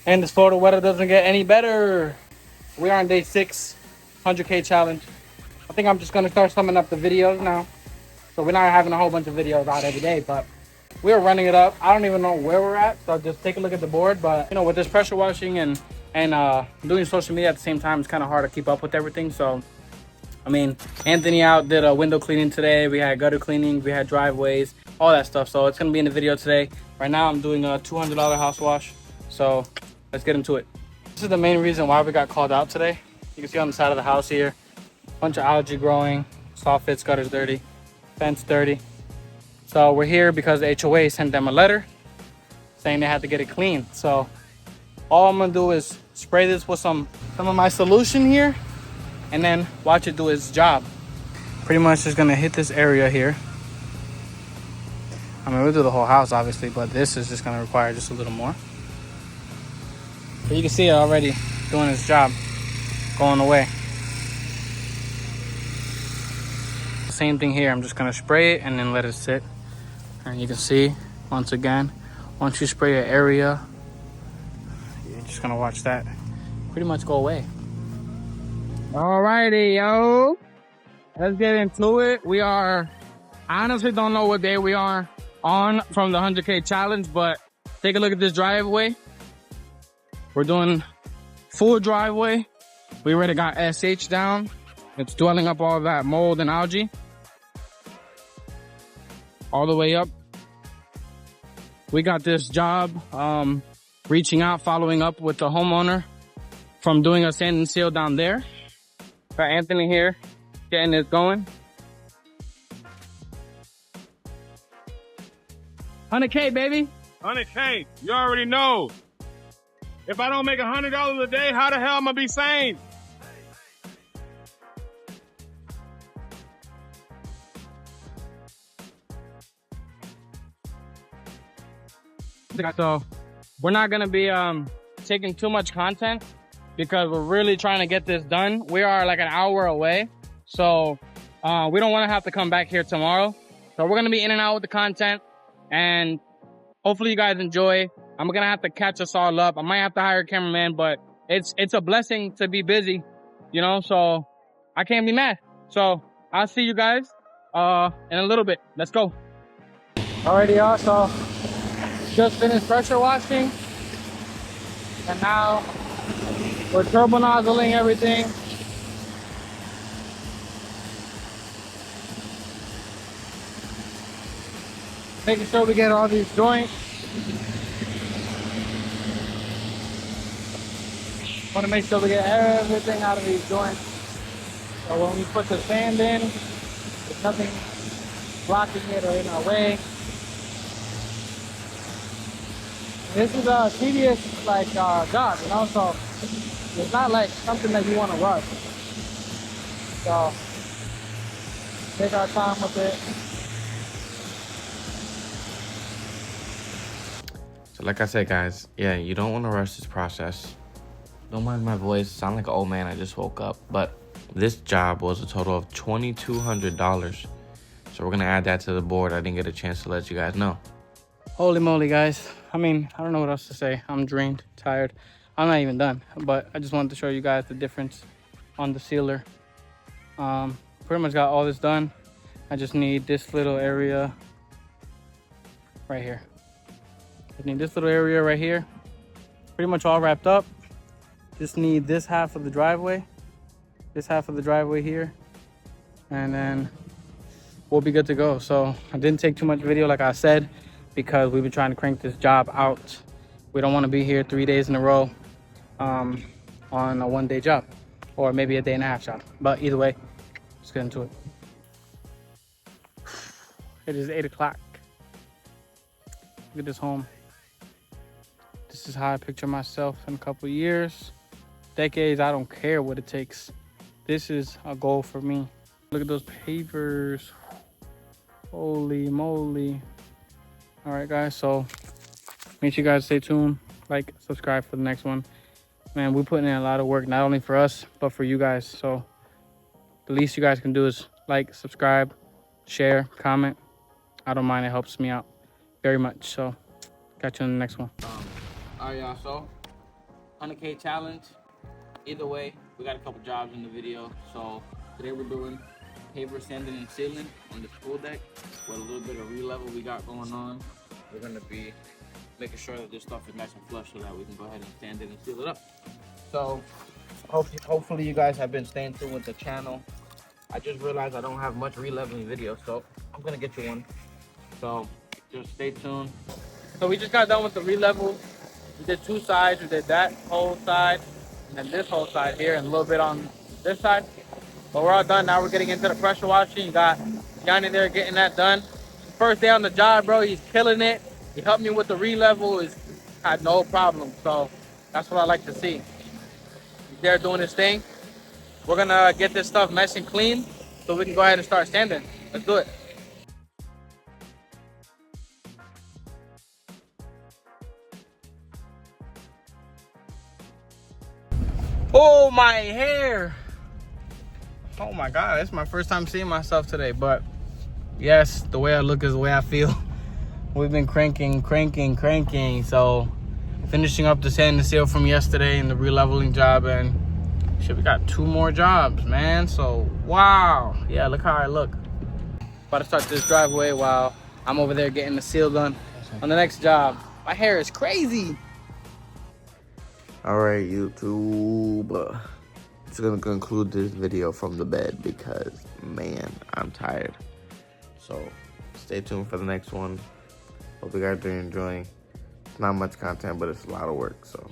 And this Florida weather doesn't get any better. We are on day 6, 100K challenge. I think I'm just gonna start summing up the videos now. So we're not having a whole bunch of videos out every day, but we're running it up. I don't even know where we're at, so just take a look at the board. But you know, with this pressure washing and doing social media at the same time, it's kind of hard to keep up with everything. So I mean, Anthony out did a window cleaning today. We had gutter cleaning, we had driveways, all that stuff. So it's gonna be in the video today. Right now I'm doing a $200 house wash. So let's get into it. This is the main reason why we got called out today. You can see on the side of the house here, bunch of algae growing, soft fits, gutters dirty, fence dirty. So we're here because the HOA sent them a letter saying they had to get it cleaned. So all I'm gonna do is spray this with some of my solution here and then watch it do its job. Pretty much just gonna hit this area here. I mean, we'll do the whole house obviously, but this is just gonna require just a little more. But you can see it already doing its job, going away. Same thing here, I'm just gonna spray it and then let it sit. And you can see, once again, once you spray an area, you're just gonna watch that pretty much go away. Alrighty, yo. Let's get into it. I honestly don't know what day we are on from the 100K challenge, but take a look at this driveway. We're doing full driveway. We already got SH down. It's dwelling up all that mold and algae. All the way up. We got this job, reaching out, following up with the homeowner from doing a sand and seal down there. Got Anthony here, getting it going. 100K, baby. 100K, you already know. If I don't make $100 a day, how the hell am I be sane? So we're not gonna be taking too much content because we're really trying to get this done. We are like an hour away, so we don't want to have to come back here tomorrow. So we're gonna be in and out with the content, and hopefully you guys enjoy. I'm gonna have to catch us all up. I might have to hire a cameraman, but it's a blessing to be busy, you know, so I can't be mad. So I'll see you guys in a little bit. Let's go. Alrighty, y'all, so just finished pressure washing, and now we're turbo nozzling everything. Making sure we get all these joints. Want to make sure we get everything out of these joints. So when we put the sand in, there's nothing blocking it or in our way. This is a tedious job, you know, so it's not like something that you want to rush. So take our time with it. So like I said, guys, yeah, you don't want to rush this process. Don't mind my voice, sound like an old man, I just woke up. But this job was a total of $2,200. So we're gonna add that to the board. I didn't get a chance to let you guys know. Holy moly, guys. I mean, I don't know what else to say. I'm drained, tired. I'm not even done, but I just wanted to show you guys the difference on the sealer. Pretty much got all this done. I just need this little area right here. I need this little area right here. Pretty much all wrapped up. Just need this half of the driveway. This half of the driveway here. And then we'll be good to go. So I didn't take too much video like I said, because we've been trying to crank this job out. We don't want to be here 3 days in a row on a one-day job, or maybe a day and a half job. But either way, let's get into it. It is 8 o'clock. Look at this home. This is how I picture myself in a couple of years, decades. I don't care what it takes. This is a goal for me. Look at those pavers. Holy moly. All right, guys, so make sure you guys stay tuned, like, subscribe for the next one. Man, we're putting in a lot of work, not only for us, but for you guys. So the least you guys can do is like, subscribe, share, comment. I don't mind, it helps me out very much. So catch you in the next one. All right, y'all, so 100K challenge. Either way, we got a couple jobs in the video. So today we're doing paver sanding and sealing on the school deck with a little bit of re-level we got going on. We're gonna be making sure that this stuff is nice and flush so that we can go ahead and sand it and seal it up. So hopefully you guys have been staying tuned with the channel. I just realized I don't have much re-leveling video, so I'm gonna get you one. So just stay tuned. So we just got done with the re-level. We did two sides. We did that whole side and then this whole side here and a little bit on this side. But we're all done. Now we're getting into the pressure washing. You got Yanni there getting that done. First day on the job, bro. He's killing it. He helped me with the re-level. He's had no problem. So that's what I like to see. He's there doing his thing. We're gonna get this stuff nice and clean so we can go ahead and start sanding. Let's do it. Oh, my hair. Oh my God, it's my first time seeing myself today, but yes, the way I look is the way I feel. We've been cranking. So finishing up the sand and seal from yesterday and the re-leveling job, and shit, we got 2 more jobs, man. So wow, yeah, look how I look. About to start this driveway while I'm over there getting the seal done on the next job. My hair is crazy. All right, YouTube. It's gonna conclude this video from the bed because, man, I'm tired. So stay tuned for the next one. Hope you guys are enjoying. It's not much content, but it's a lot of work. So